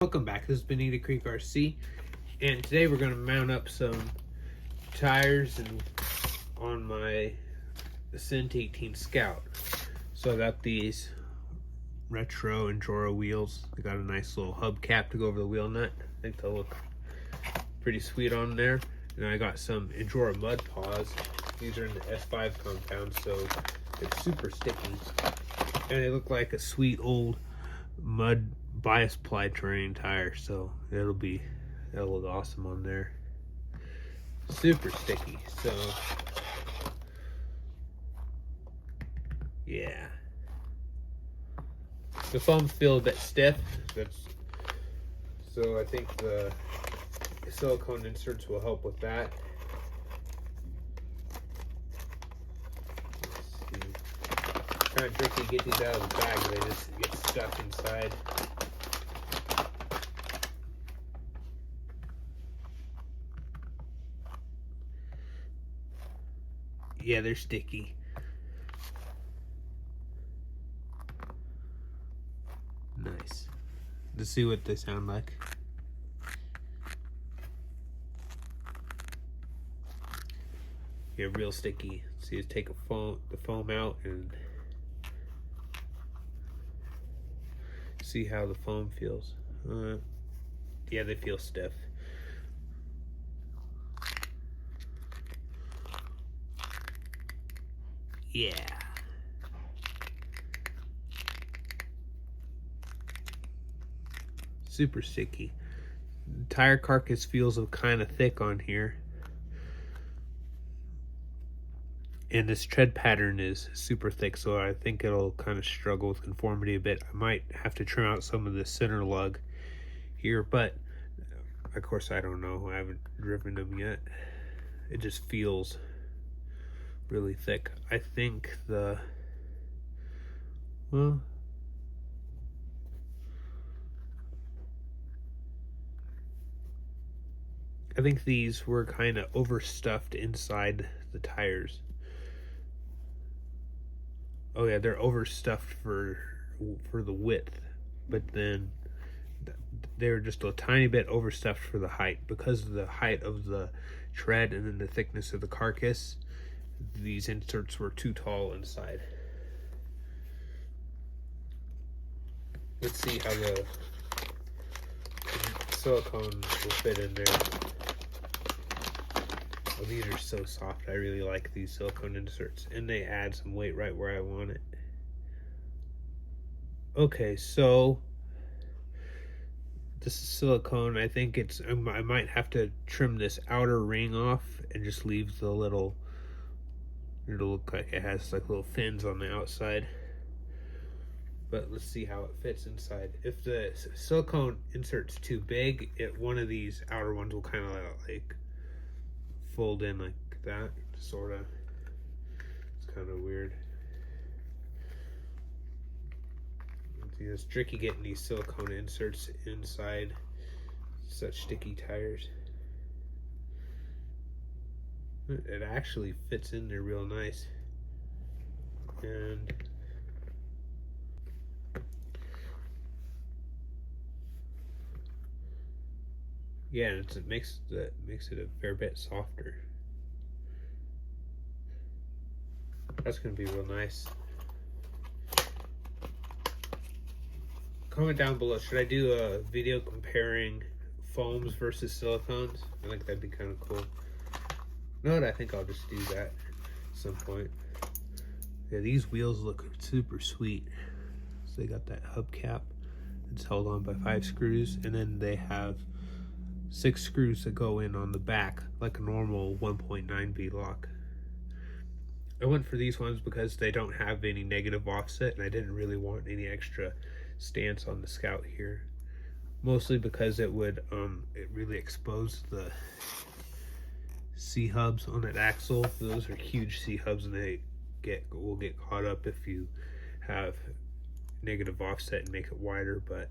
Welcome back. This is Benita Creek RC, and today we're going to mount up some tires on my Ascent 18 Scout. So I got these retro Injora wheels. They got a nice little hubcap to go over the wheel nut. I think they'll look pretty sweet on there. And I got some Injora mud paws. These are in the S5 compound, so they're super sticky. And they look like a sweet old mud bias ply terrain tire, so that'll look awesome on there. Super sticky. So yeah, the foams feel a bit stiff. So I think the silicone inserts will help with that. Let's see. Kind of tricky to get these out of the bag, they just get stuck inside. Yeah, they're sticky. Nice. Let's see what they sound like. Yeah, real sticky. See, just take the foam out and see how the foam feels. Yeah, they feel stiff. Yeah. Super sticky. The tire carcass feels kind of thick on here. And this tread pattern is super thick, so I think it'll kind of struggle with conformity a bit. I might have to trim out some of the center lug here, but of course I don't know. I haven't driven them yet. It just feels really thick. I think I think these were kind of overstuffed inside the tires. Oh yeah, they're overstuffed for the width, but then they're just a tiny bit overstuffed for the height because of the height of the tread and then the thickness of the carcass. These inserts were too tall inside. Let's see how the silicone will fit in there. Oh, these are so soft. I really like these silicone inserts, and they add some weight right where I want it. Okay, so this is silicone. I think I might have to trim this outer ring off and just leave the little, it'll look like it has like little fins on the outside. But let's see how it fits inside. If the silicone insert's too big, one of these outer ones will kind of like fold in like that, sort of. It's kind of weird. It's tricky getting these silicone inserts inside such sticky tires. It actually fits in there real nice. And yeah, it makes it a fair bit softer. That's gonna be real nice. Comment down below, should I do a video comparing foams versus silicones? I think that'd be kind of cool. No, I think I'll just do that at some point. Yeah, these wheels look super sweet. So they got that hubcap. It's held on by 5 screws, and then they have 6 screws that go in on the back like a normal 1.9B lock. I went for these ones because they don't have any negative offset, and I didn't really want any extra stance on the Scout here. Mostly because it would it really expose the C-hubs on that axle. Those are huge C-hubs, and they will get caught up if you have negative offset and make it wider. But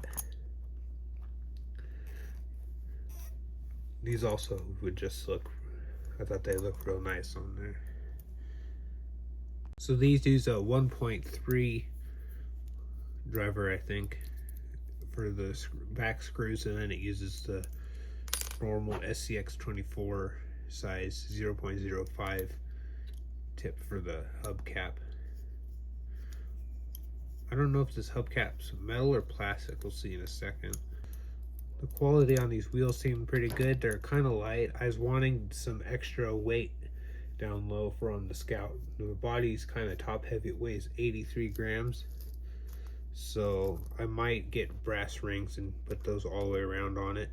these also would just look, I thought they looked real nice on there. So these use a 1.3 driver, I think, for the back screws, and then it uses the normal SCX24 size 0.05 tip for the hubcap. I don't know if this hubcap's metal or plastic. We'll see in a second. The quality on these wheels seem pretty good. They're kind of light. I was wanting some extra weight down low from the Scout. The body's kind of top heavy. It weighs 83 grams. So I might get brass rings and put those all the way around on it.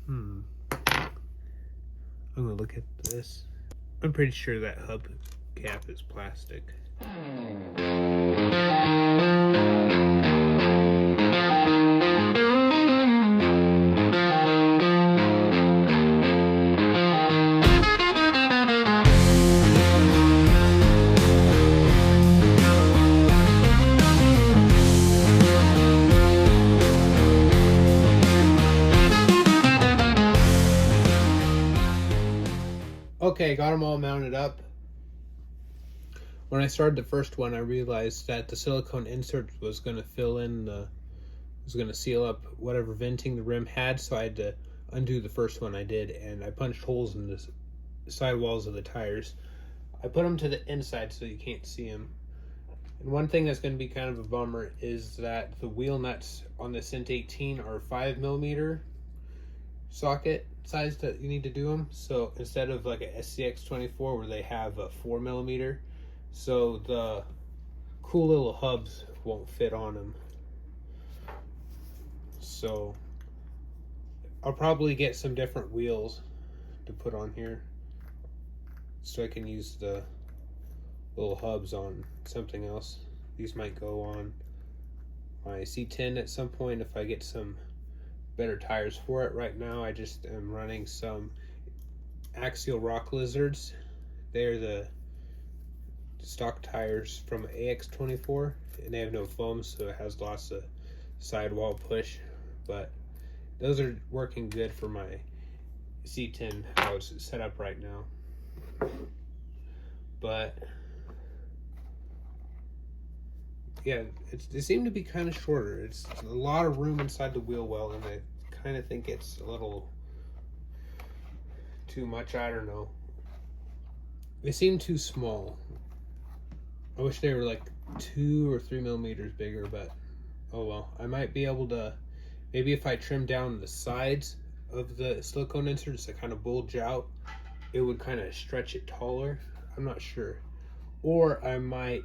I'm gonna look at this. I'm pretty sure that hub cap is plastic. Okay, got them all mounted up. When I started the first one, I realized that the silicone insert was going to seal up whatever venting the rim had, so I had to undo the first one I did, and I punched holes in the sidewalls of the tires. I put them to the inside so you can't see them. And one thing that's going to be kind of a bummer is that the wheel nuts on the Ascent 18 are 5mm socket size that you need to do them. So instead of like a SCX24 where they have a 4mm, so the cool little hubs won't fit on them. So I'll probably get some different wheels to put on here so I can use the little hubs on something else. These might go on my C10 at some point if I get some better tires for it. Right now I just am running some Axial Rock Lizards. They're the stock tires from AX24, and they have no foam, so it has lots of sidewall push, but those are working good for my C10 how it's set up right now. But yeah, they seem to be kind of shorter. It's a lot of room inside the wheel well, and I kind of think it's a little too much. I don't know. They seem too small. I wish they were like 2 or 3mm bigger, but oh well. I might be able to, maybe if I trim down the sides of the silicone inserts that kind of bulge out, it would kind of stretch it taller. I'm not sure. Or I might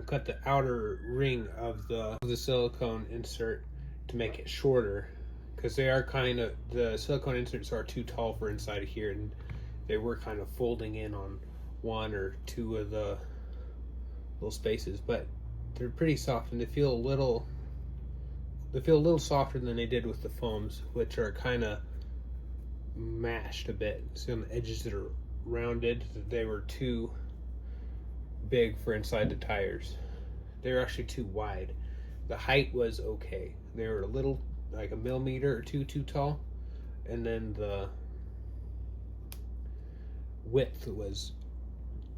cut the outer ring of the silicone insert to make it shorter, because they are kind of, the silicone inserts are too tall for inside of here, and they were kind of folding in on 1 or 2 of the little spaces. But they're pretty soft, and they feel a little softer than they did with the foams, which are kind of mashed a bit. See on the edges that are rounded, they were too big for inside the tires. They're actually too wide. The height was okay. They were a little, like a millimeter or two too tall, and then the width was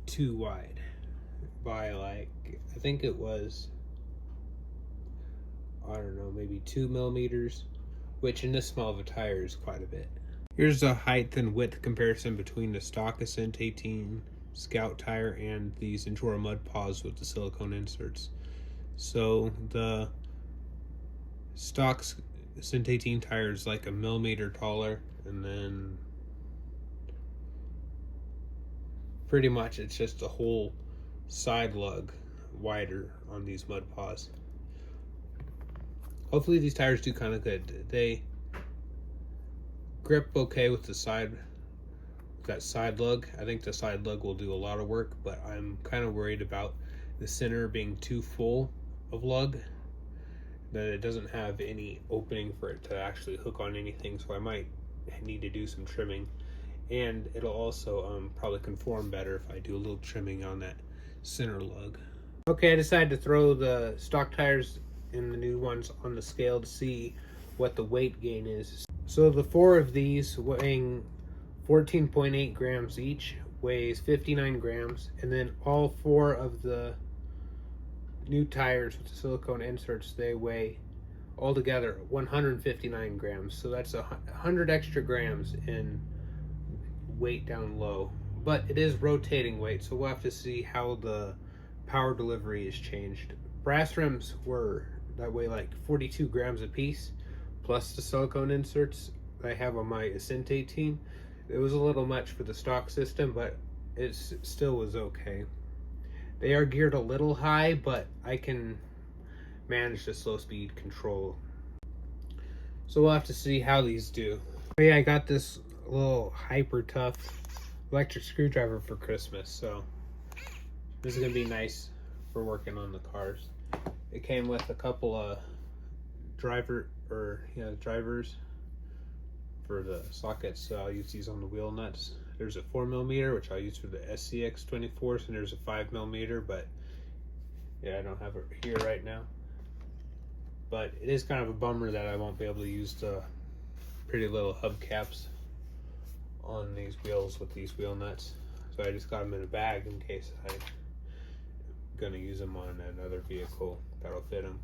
too wide by, like, I think it was, I don't know, maybe 2mm, which in this small of a tire is quite a bit. Here's the height and width comparison between the stock Ascent 18 Scout tire and these Injora mud paws with the silicone inserts. So the stock Ascent 18 tire is like a millimeter taller, and then pretty much it's just a whole side lug wider on these mud paws. Hopefully these tires do kind of good. They grip okay with the side, that side lug. I think the side lug will do a lot of work, but I'm kind of worried about the center being too full of lug, that it doesn't have any opening for it to actually hook on anything, so I might need to do some trimming. And it'll also probably conform better if I do a little trimming on that center lug. Okay, I decided to throw the stock tires and the new ones on the scale to see what the weight gain is. So the 4 of these, weighing 14.8 grams each, weighs 59 grams, and then all 4 of the new tires with the silicone inserts, they weigh altogether 159 grams. So that's 100 extra grams in weight down low. But it is rotating weight, so we'll have to see how the power delivery is changed. Brass rims that weigh like 42 grams a piece, plus the silicone inserts I have on my Ascent 18. It was a little much for the stock system, but it still was okay. They are geared a little high, but I can manage the slow speed control. So we'll have to see how these do. But yeah, I got this little hyper tough electric screwdriver for Christmas, so this is gonna be nice for working on the cars. It came with a couple of drivers for the sockets, so I'll use these on the wheel nuts. There's a 4mm, which I'll use for the SCX 24s, and there's a 5mm, but yeah, I don't have it here right now. But it is kind of a bummer that I won't be able to use the pretty little hubcaps on these wheels with these wheel nuts. So I just got them in a bag in case I'm gonna use them on another vehicle that'll fit them.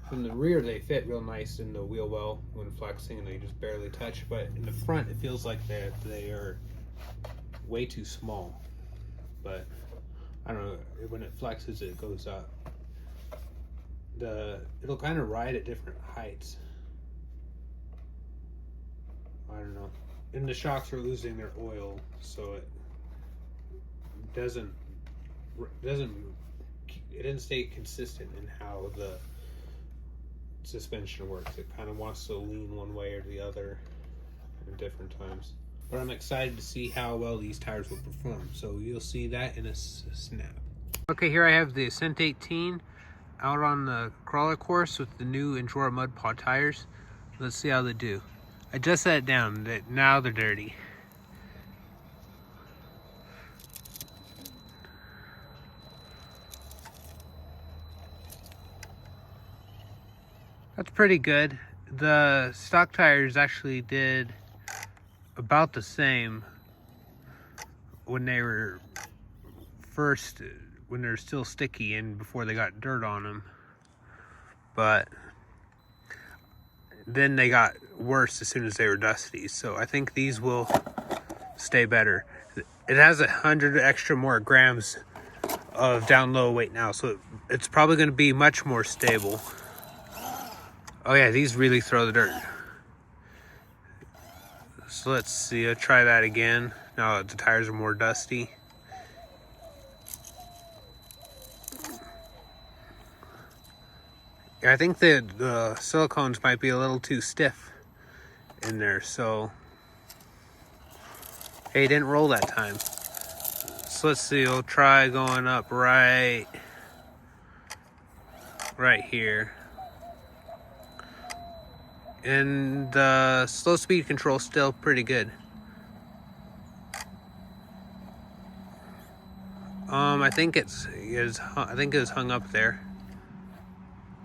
From the rear, they fit real nice in the wheel well when flexing, and they just barely touch. But in the front, it feels like they are way too small. But I don't know, when it flexes, it goes up. It'll kind of ride at different heights. I don't know. And the shocks are losing their oil, so it didn't stay consistent in how the suspension works. It kind of wants to lean one way or the other at different times. But I'm excited to see how well these tires will perform. So you'll see that in a snap. Okay, here I have the Ascent 18 out on the crawler course with the new Injora mud pod tires. Let's see how they do. I just set it down. Now they're dirty. That's pretty good. The stock tires actually did about the same when they were still sticky and before they got dirt on them. But then they got worse as soon as they were dusty. So I think these will stay better. It has 100 extra more grams of down low weight now, so it's probably going to be much more stable. Oh yeah, these really throw the dirt. So let's see, I'll try that again. Now that the tires are more dusty. Yeah, I think the silicones might be a little too stiff in there, so hey, it didn't roll that time. So let's see, we'll try going up right here. And the slow speed control still pretty good. I think it was hung up there.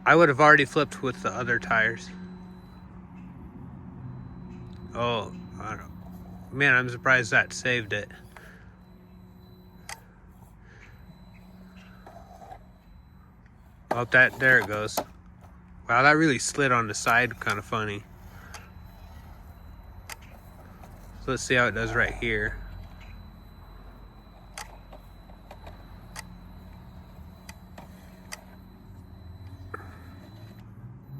I would have already flipped with the other tires. Oh, I don't know. Man, I'm surprised that saved it. Oh, there it goes. Wow, that really slid on the side, kind of funny. So let's see how it does right here.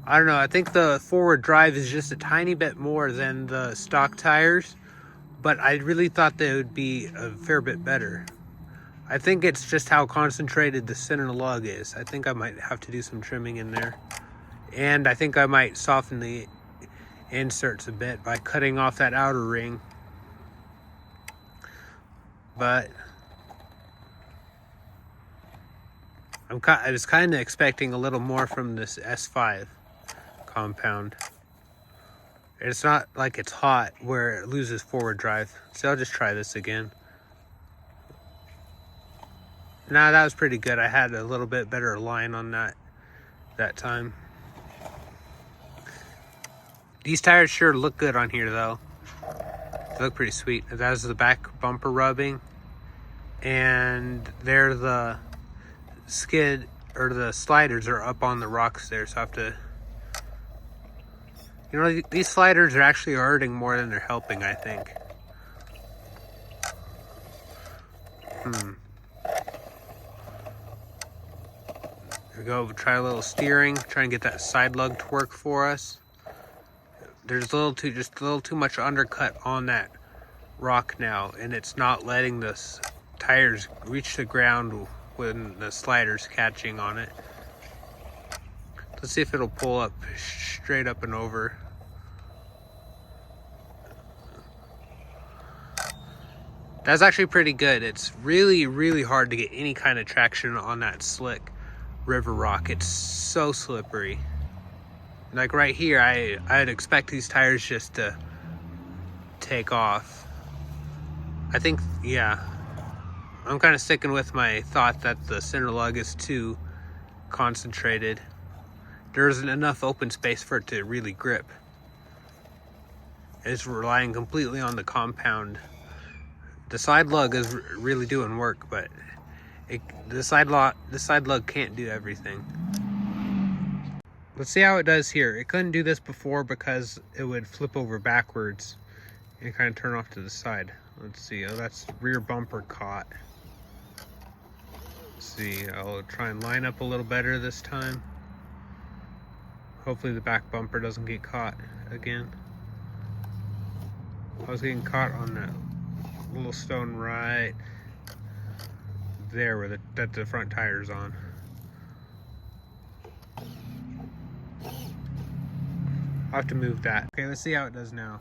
I don't know, I think the forward drive is just a tiny bit more than the stock tires, but I really thought they would be a fair bit better. I think it's just how concentrated the center lug is. I think I might have to do some trimming in there. And I think I might soften the inserts a bit by cutting off that outer ring. But I was kind of expecting a little more from this S5 compound. It's not like it's hot where it loses forward drive. So I'll just try this again. Nah, that was pretty good. I had a little bit better line on that time. These tires sure look good on here though. They look pretty sweet. That's the back bumper rubbing. And they're the skid or the sliders are up on the rocks there, so I have to, you know, these sliders are actually hurting more than they're helping, I think. There we go, try a little steering, try and get that side lug to work for us. There's just a little too much undercut on that rock now, and it's not letting the tires reach the ground when the slider's catching on it. Let's see if it'll pull up straight up and over. That's actually pretty good. It's really, really hard to get any kind of traction on that slick river rock. It's so slippery. Like right here, I'd expect these tires just to take off. I think, yeah, I'm kind of sticking with my thought that the center lug is too concentrated. There isn't enough open space for it to really grip. It's relying completely on the compound. The side lug is really doing work, but the side lug can't do everything. Let's see how it does here. It couldn't do this before because it would flip over backwards and kind of turn off to the side. Let's see. Oh, that's rear bumper caught. Let's see. I'll try and line up a little better this time. Hopefully the back bumper doesn't get caught again. I was getting caught on that little stone right there where the front tire's on. I'll have to move that. Okay, let's see how it does now.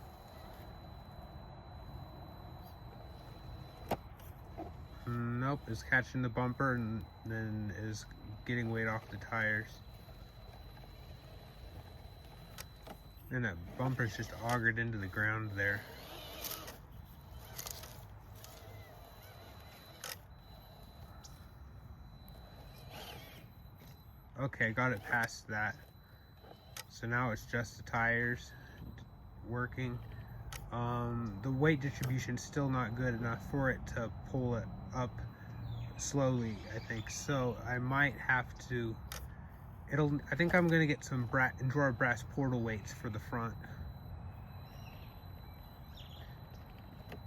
Nope, it's catching the bumper and then is getting weight off the tires. And that bumper's just augured into the ground there. Okay, got it past that. So now it's just the tires working. The weight distribution's still not good enough for it to pull it up slowly, I think. So I might have to, I think I'm gonna get some Injora brass portal weights for the front.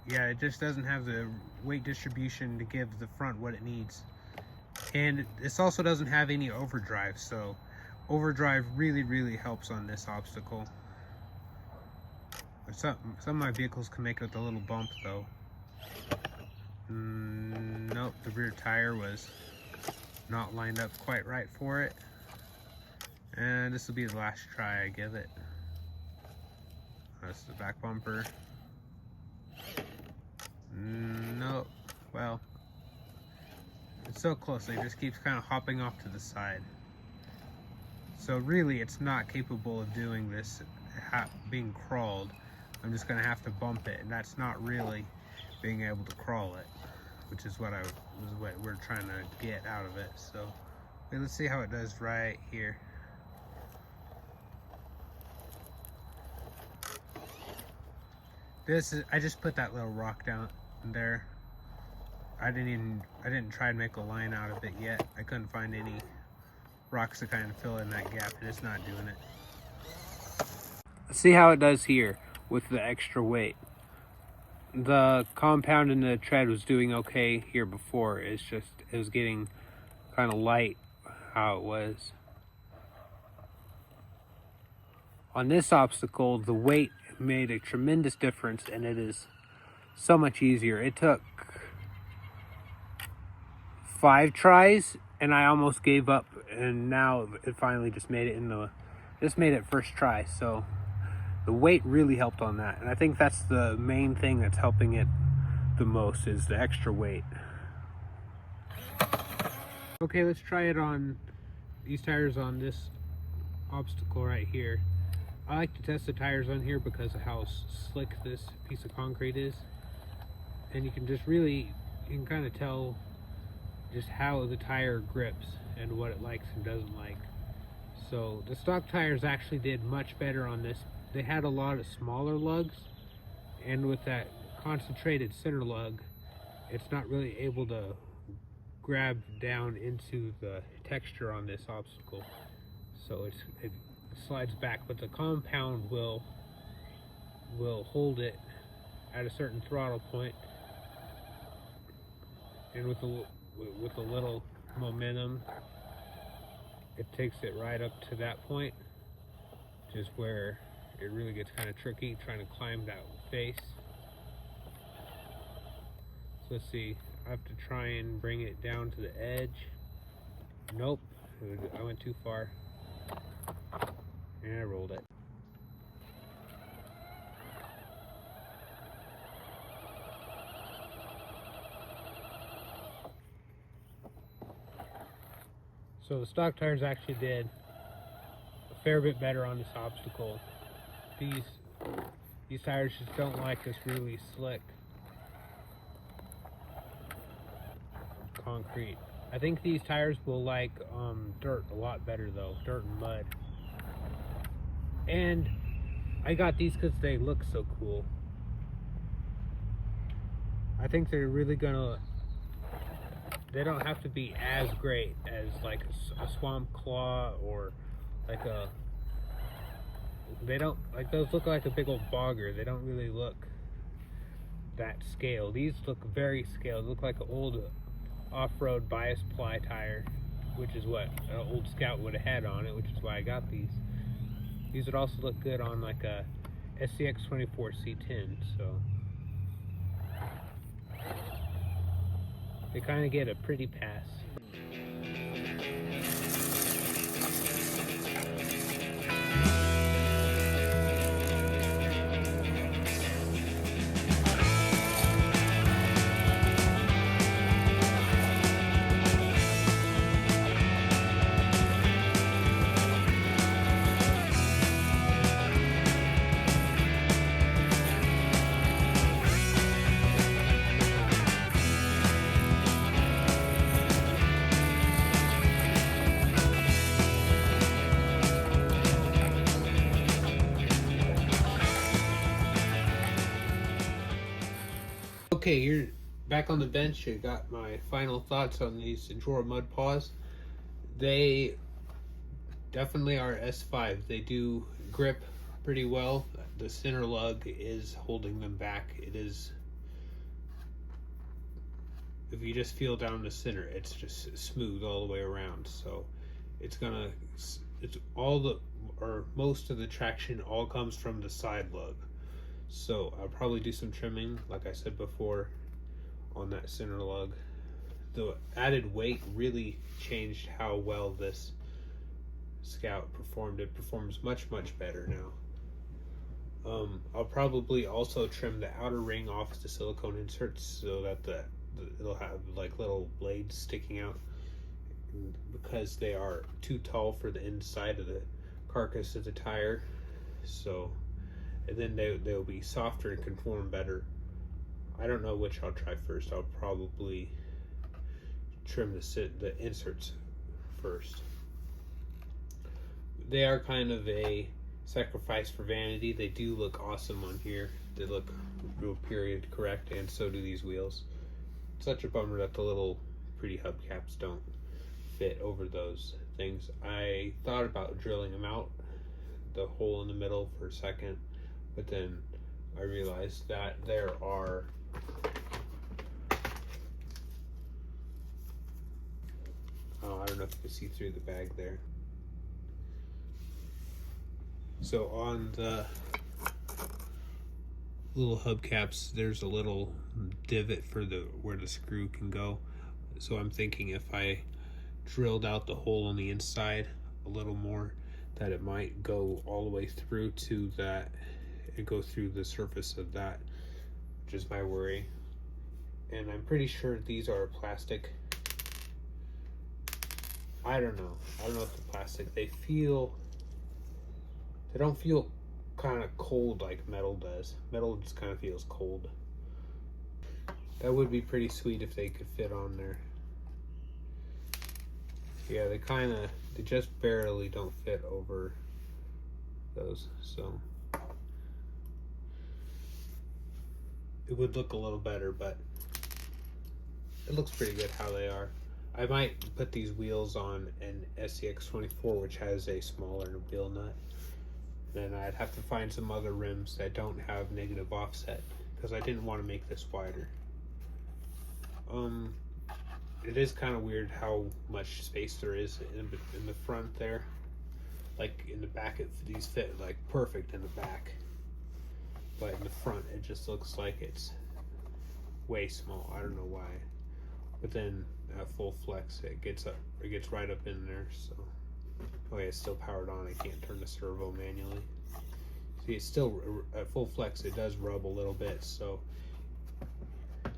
Yeah, it just doesn't have the weight distribution to give the front what it needs. And this also doesn't have any overdrive, so overdrive really, really helps on this obstacle. Some of my vehicles can make it with a little bump though. Nope, the rear tire was not lined up quite right for it. And this will be the last try I give it. That's the back bumper. Nope, well, it's so close, it just keeps kind of hopping off to the side. So really, it's not capable of doing this being crawled. I'm just gonna have to bump it, and that's not really being able to crawl it, which is what we're trying to get out of it. So okay, let's see how it does right here. I just put that little rock down there. I didn't try and make a line out of it yet. I couldn't find any rocks to kind of fill in that gap, and it's not doing it. Let's see how it does here with the extra weight. The compound in the tread was doing okay here before. It's just, it was getting kind of light how it was. On this obstacle, the weight made a tremendous difference, and it is so much easier. It took 5 tries and I almost gave up, and now it finally just made it first try. So the weight really helped on that, and I think that's the main thing that's helping it the most, is the extra weight. Okay, let's try it on these tires on this obstacle right here. I like to test the tires on here because of how slick this piece of concrete is, and you can kind of tell just how the tire grips and what it likes and doesn't like. So the stock tires actually did much better on this. They had a lot of smaller lugs, and with that concentrated center lug, it's not really able to grab down into the texture on this obstacle, so it slides back, but the compound will hold it at a certain throttle point, and with a little momentum, it takes it right up to that point, which is where it really gets kind of tricky trying to climb that face. So let's see, I have to try and bring it down to the edge. Nope, I went too far. And I rolled it. So the stock tires actually did a fair bit better on this obstacle. These tires just don't like this really slick concrete. I think these tires will like dirt a lot better though, dirt and mud. And I got these because they look so cool. I think they're really gonna, they don't have to be as great as like a swamp claw or like a, they don't, like those look like a big old bogger. They don't really look that scale. These look very scaled. They look like an old off-road bias ply tire, which is what an old Scout would have had on it, which is why I got these. These would also look good on like a SCX 24 C10, so they kind of get a pretty pass. Okay, you're back on the bench. You got my final thoughts on these Injora mud paws. They definitely are S5. They do grip pretty well. The center lug is holding them back. It is, if you just feel down the center, it's just smooth all the way around. So it's all the, or most of the traction all comes from the side lug. So I'll probably do some trimming, like I said before, on that center lug. The added weight really changed how well this Scout performed. It performs much better now. I'll probably also trim the outer ring off the silicone inserts so that it'll have like little blades sticking out, because they are too tall for the inside of the carcass of the tire. So, and then they'll be softer and conform better. I don't know which I'll try first. I'll probably trim the inserts first. They are kind of a sacrifice for vanity. They do look awesome on here. They look real period correct, and so do these wheels. Such a bummer that the little pretty hubcaps don't fit over those things. I thought about drilling them out, the hole in the middle, for a second, but then I realized that there are I don't know if you can see through the bag there. So on the little hubcaps, there's a little divot for where the screw can go. So I'm thinking if I drilled out the hole on the inside a little more, that it might go all the way through to that and go through the surface of that, which is my worry. And I'm pretty sure these are plastic. I don't know if they're plastic. They don't feel kind of cold like metal does. Metal just kind of feels cold. That would be pretty sweet if they could fit on there. Yeah, they just barely don't fit over those, so it would look a little better, but it looks pretty good how they are. I might put these wheels on an SCX24, which has a smaller wheel nut. Then I'd have to find some other rims that don't have negative offset, because I didn't want to make this wider. It is kind of weird how much space there is in the front there. Like in the back, these fit like perfect in the back, but in the front it just looks like it's way small. I don't know why. But then at full flex, it gets right up in there. So, oh yeah, it's still powered on. I can't turn the servo manually. See, it's still at full flex. It does rub a little bit. So, I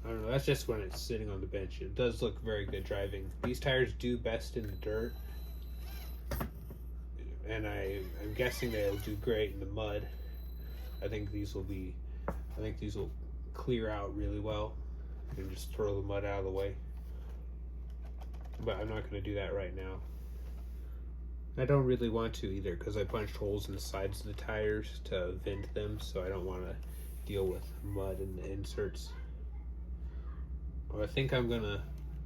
don't know. That's just when it's sitting on the bench. It does look very good driving. These tires do best in the dirt, and I'm guessing they'll do great in the mud. I think these will clear out really well and just throw the mud out of the way. But I'm not going to do that right now. I don't really want to either, because I punched holes in the sides of the tires to vent them, so I don't want to deal with mud in the inserts. Well, I think I'm going to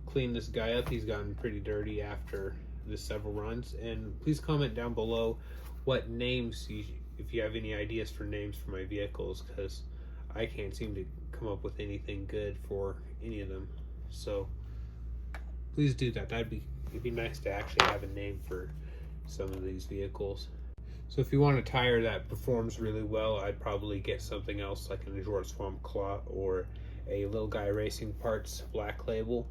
clean this guy up. He's gotten pretty dirty after the several runs. And please comment down below what names, if you have any ideas for names for my vehicles, because I can't seem to come up with anything good for any of them. So please do that. It'd be nice to actually have a name for some of these vehicles. So if you want a tire that performs really well, I'd probably get something else like an Injora Swamp Claw or a Little Guy Racing Parts Black Label.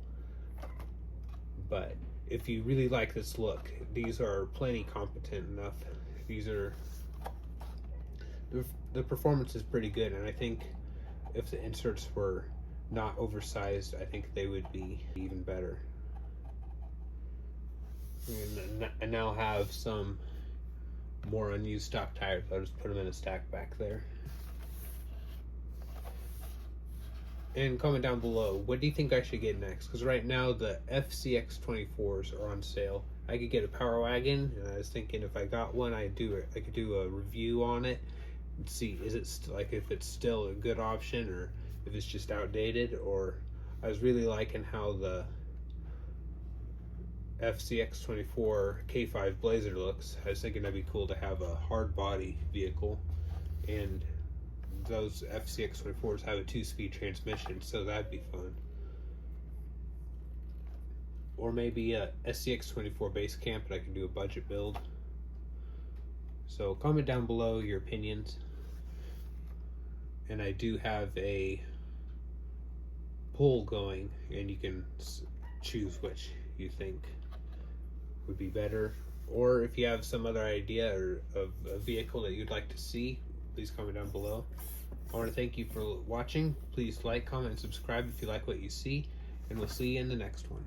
But if you really like this look, these are plenty competent enough. The performance is pretty good, and I think if the inserts were not oversized, I think they would be even better. And I now have some more unused stock tires. I'll just put them in a stack back there. And comment down below, what do you think I should get next? Because right now the FCX24s are on sale. I could get a Power Wagon, and I was thinking if I got one, I could do a review on it and see if it's still a good option or if it's just outdated. Or I was really liking how the FCX24 K5 Blazer looks. I was thinking that'd be cool to have a hard body vehicle, and those FCX24s have a 2-speed transmission, so that'd be fun. Or maybe a SCX24 base camp, and I can do a budget build. So comment down below your opinions. And I do have a poll going, and you can choose which you think would be better. Or if you have some other idea or of a vehicle that you'd like to see, please comment down below. I want to thank you for watching. Please like, comment, and subscribe if you like what you see, and we'll see you in the next one.